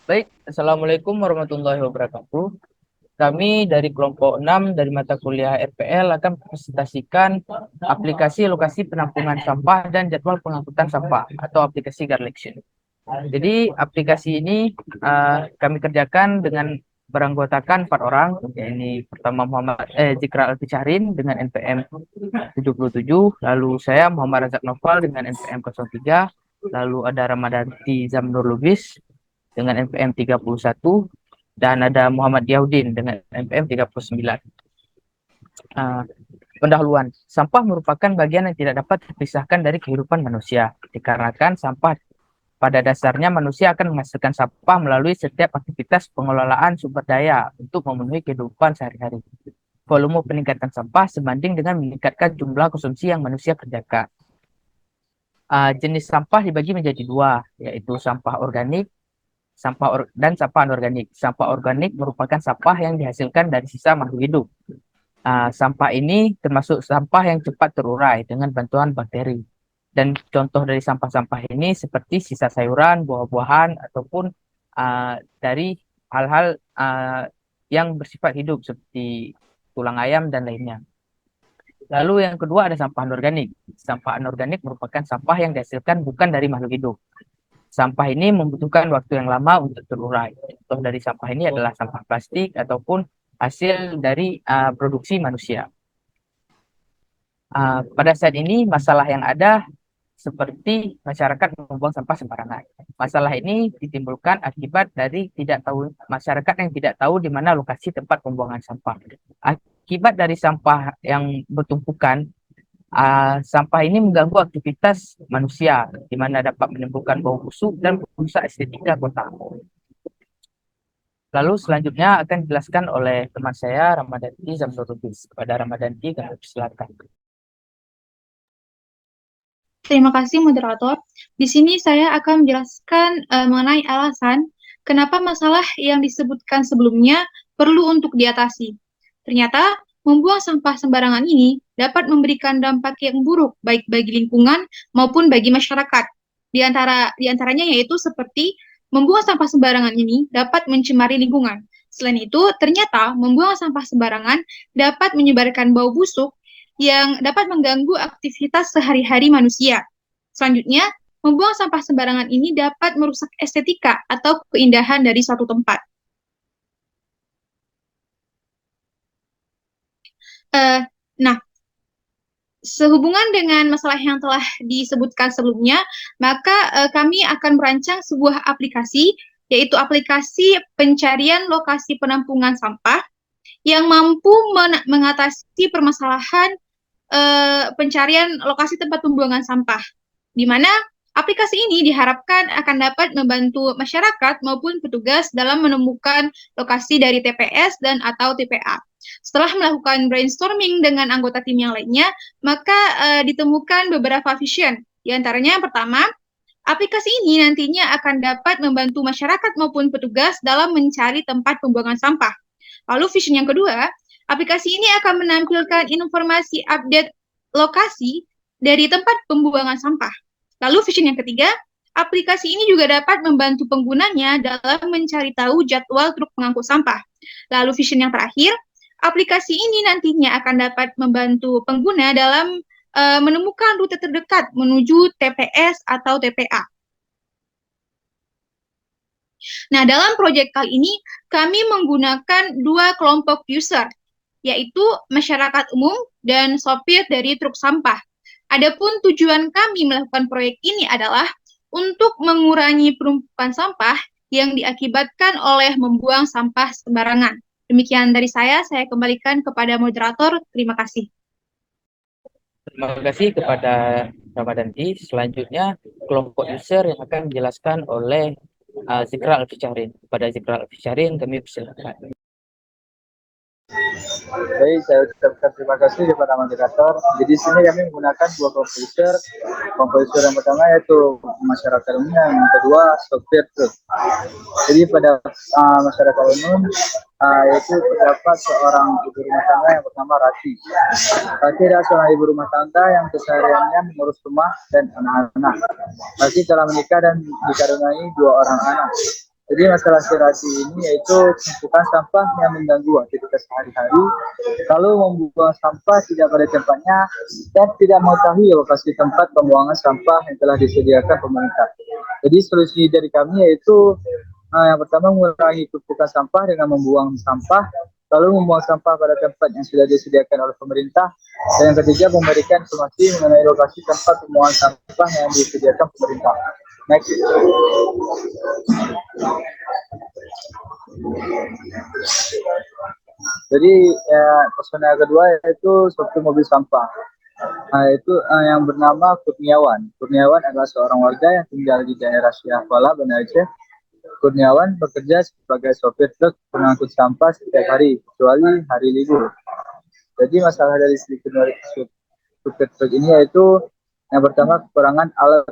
Baik, Assalamualaikum warahmatullahi wabarakatuh. Kami dari kelompok 6 dari mata kuliah RPL akan mempresentasikan aplikasi lokasi penampungan sampah dan jadwal pengangkutan sampah atau aplikasi Garlection. Jadi aplikasi ini kami kerjakan dengan beranggotakan 4 orang. Ini pertama Zikra Alfisyahrin dengan NPM 77, lalu saya Muhammad Razak Noval dengan NPM 03, lalu ada Ramadanti Zamnur Lubis dengan NPM 31, dan ada Muhammad Yaudin dengan NPM 39. Uh, Pendahuluan. Sampah merupakan bagian yang tidak dapat dipisahkan dari kehidupan manusia. Dikarenakan sampah pada dasarnya manusia akan menghasilkan sampah melalui setiap aktivitas pengelolaan sumber daya untuk memenuhi kehidupan sehari-hari. Volume peningkatan sampah sebanding dengan meningkatkan jumlah konsumsi yang manusia kerjakan. Jenis sampah dibagi menjadi dua, yaitu sampah organik dan sampah anorganik. Sampah organik merupakan sampah yang dihasilkan dari sisa makhluk hidup. Sampah ini termasuk sampah yang cepat terurai dengan bantuan bakteri. Dan contoh dari sampah-sampah ini seperti sisa sayuran, buah-buahan, ataupun dari hal-hal yang bersifat hidup seperti tulang ayam dan lainnya. Lalu yang kedua ada sampah anorganik. Sampah anorganik merupakan sampah yang dihasilkan bukan dari makhluk hidup. Sampah ini membutuhkan waktu yang lama untuk terurai. Contoh dari sampah ini adalah sampah plastik ataupun hasil dari produksi manusia. Pada saat ini masalah yang ada seperti masyarakat membuang sampah sembarangan. Masalah ini ditimbulkan akibat dari tidak tahu masyarakat yang tidak tahu di mana lokasi tempat pembuangan sampah. Akibat dari sampah yang bertumpukan, sampah ini mengganggu aktivitas manusia, di mana dapat menimbulkan bau busuk dan merusak estetika kota. Lalu selanjutnya akan dijelaskan oleh teman saya, Ramadanti Zamrul Lubis. Kepada Ramadanti, kami silakan. Terima kasih moderator. Di sini saya akan menjelaskan mengenai alasan kenapa masalah yang disebutkan sebelumnya perlu untuk diatasi. Ternyata membuang sampah sembarangan ini dapat memberikan dampak yang buruk baik bagi lingkungan maupun bagi masyarakat. Di antaranya yaitu seperti membuang sampah sembarangan ini dapat mencemari lingkungan. Selain itu, ternyata membuang sampah sembarangan dapat menyebarkan bau busuk yang dapat mengganggu aktivitas sehari-hari manusia. Selanjutnya, membuang sampah sembarangan ini dapat merusak estetika atau keindahan dari suatu tempat. Nah, sehubungan dengan masalah yang telah disebutkan sebelumnya, maka kami akan merancang sebuah aplikasi, yaitu aplikasi pencarian lokasi penampungan sampah yang mampu mengatasi permasalahan pencarian lokasi tempat pembuangan sampah, di mana aplikasi ini diharapkan akan dapat membantu masyarakat maupun petugas dalam menemukan lokasi dari TPS dan atau TPA. Setelah melakukan brainstorming dengan anggota tim yang lainnya, maka ditemukan beberapa vision. Di antaranya yang pertama, aplikasi ini nantinya akan dapat membantu masyarakat maupun petugas dalam mencari tempat pembuangan sampah. Lalu vision yang kedua, aplikasi ini akan menampilkan informasi update lokasi dari tempat pembuangan sampah. Lalu vision yang ketiga, aplikasi ini juga dapat membantu penggunanya dalam mencari tahu jadwal truk pengangkut sampah. Lalu vision yang terakhir, aplikasi ini nantinya akan dapat membantu pengguna dalam menemukan rute terdekat menuju TPS atau TPA. Nah, dalam proyek kali ini kami menggunakan dua kelompok user, yaitu masyarakat umum dan sopir dari truk sampah. Adapun tujuan kami melakukan proyek ini adalah untuk mengurangi penumpukan sampah yang diakibatkan oleh membuang sampah sembarangan. Demikian dari saya kembalikan kepada moderator. Terima kasih. Terima kasih kepada Ramadanti. Selanjutnya, kelompok user yang akan dijelaskan oleh Zikra Alfisyahrin. Kepada Zikra Alfisyahrin, kami persilakan. Baik, saya ucapkan terima kasih kepada moderator. Jadi di sini kami menggunakan dua komputer. Komputer yang pertama yaitu masyarakat umum, yang kedua sopir truk. Jadi pada masyarakat umum yaitu terdapat seorang ibu rumah tangga yang bernama Rati. Rati adalah seorang ibu rumah tangga yang kesehariannya mengurus rumah dan anak-anak. Rati telah menikah dan dikaruniai dua orang anak. Jadi masalah aspirasi ini yaitu tumpukan sampah yang mengganggu aktivitas sehari-hari. Kalau membuang sampah tidak pada tempatnya dan tidak mengetahui lokasi tempat pembuangan sampah yang telah disediakan pemerintah. Jadi solusi dari kami yaitu yang pertama mengurangi tumpukan sampah dengan membuang sampah, lalu membuang sampah pada tempat yang sudah disediakan oleh pemerintah, dan yang ketiga memberikan informasi mengenai lokasi tempat pembuangan sampah yang disediakan pemerintah. Next. Jadi personel kedua yaitu sopir mobil sampah. Itu yang bernama Kurniawan. Kurniawan adalah seorang warga yang tinggal di daerah Syahwala, Banda Aceh. Kurniawan bekerja sebagai sopir truk pengangkut sampah setiap hari, kecuali hari libur. Jadi masalah dari sopir truk ini yaitu yang pertama kekurangan alat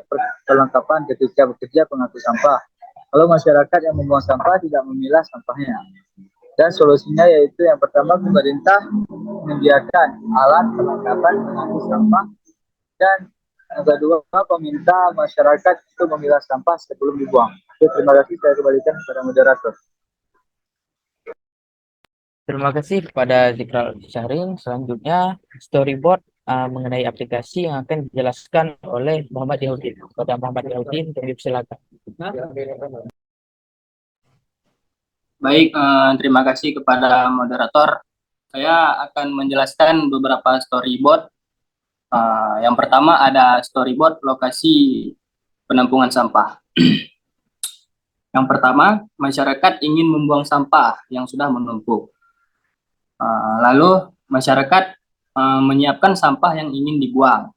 perlengkapan ketika bekerja pengangkut sampah. Lalu masyarakat yang membuang sampah tidak memilah sampahnya. Dan solusinya yaitu yang pertama pemerintah menyediakan alat perlengkapan pengangkut sampah, dan yang kedua meminta masyarakat itu memilah sampah sebelum dibuang. Oke, terima kasih, saya kembalikan kepada moderator. Terima kasih kepada Zikral Syahrin. Selanjutnya storyboard mengenai aplikasi yang akan dijelaskan oleh Muhammad Yahudin. Kepada Muhammad Yahudin, kami silakan. Baik, terima kasih kepada moderator. Saya akan menjelaskan beberapa storyboard. Yang pertama ada storyboard lokasi penampungan sampah. Yang pertama, masyarakat ingin membuang sampah yang sudah menumpuk. Lalu masyarakat menyiapkan sampah yang ingin dibuang.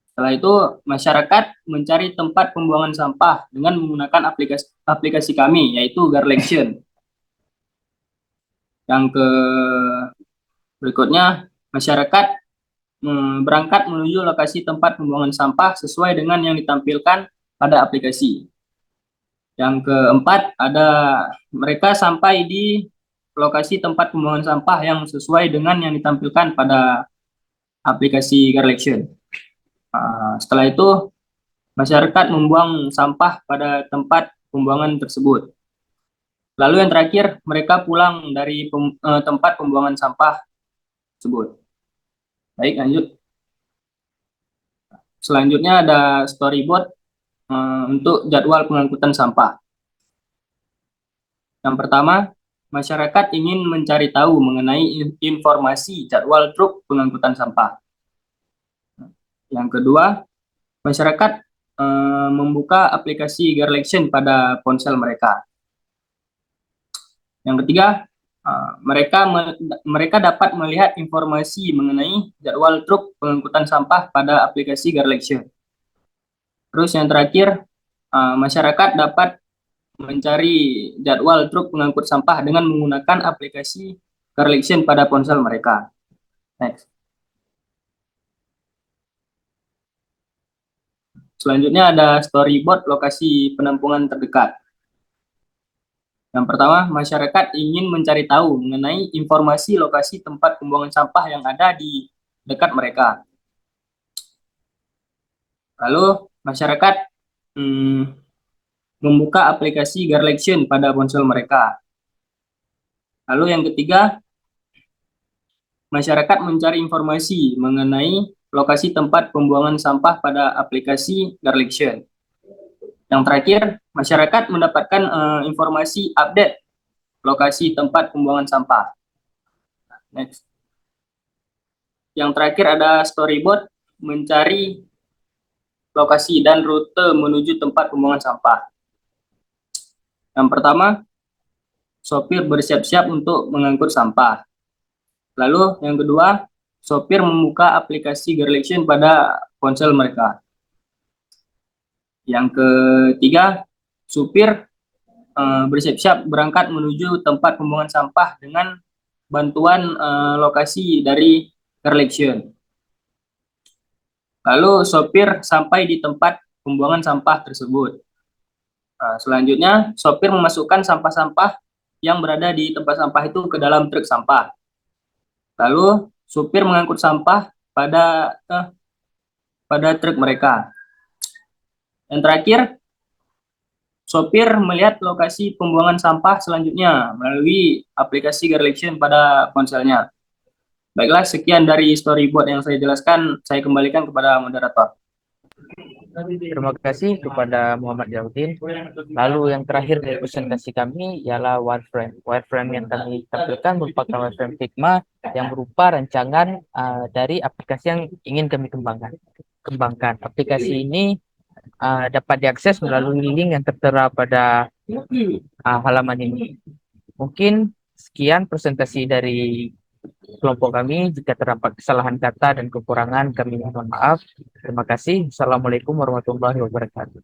Setelah itu, masyarakat mencari tempat pembuangan sampah dengan menggunakan aplikasi kami, yaitu Garlection. Yang berikutnya, masyarakat berangkat menuju lokasi tempat pembuangan sampah sesuai dengan yang ditampilkan pada aplikasi. Yang keempat, mereka sampai di lokasi tempat pembuangan sampah yang sesuai dengan yang ditampilkan pada aplikasi Garlection. Setelah itu, masyarakat membuang sampah pada tempat pembuangan tersebut. Lalu yang terakhir, mereka pulang dari tempat pembuangan sampah tersebut. Baik, lanjut. Selanjutnya ada storyboard untuk jadwal pengangkutan sampah. Yang pertama, masyarakat ingin mencari tahu mengenai informasi jadwal truk pengangkutan sampah. Yang kedua, masyarakat membuka aplikasi Garlection pada ponsel mereka. Yang ketiga, mereka dapat melihat informasi mengenai jadwal truk pengangkutan sampah pada aplikasi Garlection. Terus yang terakhir, masyarakat dapat mencari jadwal truk pengangkut sampah dengan menggunakan aplikasi Garlection pada ponsel mereka. Next. Selanjutnya ada storyboard lokasi penampungan terdekat. Yang pertama, masyarakat ingin mencari tahu mengenai informasi lokasi tempat pembuangan sampah yang ada di dekat mereka. Lalu, masyarakat membuka aplikasi Garlection pada ponsel mereka. Lalu yang ketiga, masyarakat mencari informasi mengenai lokasi tempat pembuangan sampah pada aplikasi Garlection. Yang terakhir, masyarakat mendapatkan informasi update lokasi tempat pembuangan sampah. Next. Yang terakhir ada storyboard mencari lokasi dan rute menuju tempat pembuangan sampah. Yang pertama, sopir bersiap-siap untuk mengangkut sampah. Lalu yang kedua, sopir membuka aplikasi Garlection pada ponsel mereka. Yang ketiga, supir bersiap-siap berangkat menuju tempat pembuangan sampah dengan bantuan lokasi dari Garlection. Lalu sopir sampai di tempat pembuangan sampah tersebut. Selanjutnya, sopir memasukkan sampah-sampah yang berada di tempat sampah itu ke dalam truk sampah. Lalu supir mengangkut sampah pada truk mereka. Yang terakhir, Sopir melihat lokasi pembuangan sampah selanjutnya melalui aplikasi Garlexion pada ponselnya. Baiklah, sekian dari storyboard yang saya jelaskan. Saya kembalikan kepada moderator. Terima kasih kepada Muhammad Jaudin. Lalu yang terakhir dari presentasi kami ialah wireframe. Wireframe yang kami tampilkan merupakan wireframe Figma yang berupa rancangan dari aplikasi yang ingin kami kembangkan. Aplikasi ini dapat diakses melalui link yang tertera pada halaman ini. Mungkin sekian presentasi dari kelompok kami. Jika terdapat kesalahan kata dan kekurangan, kami mohon maaf. Terima kasih. Assalamualaikum warahmatullahi wabarakatuh.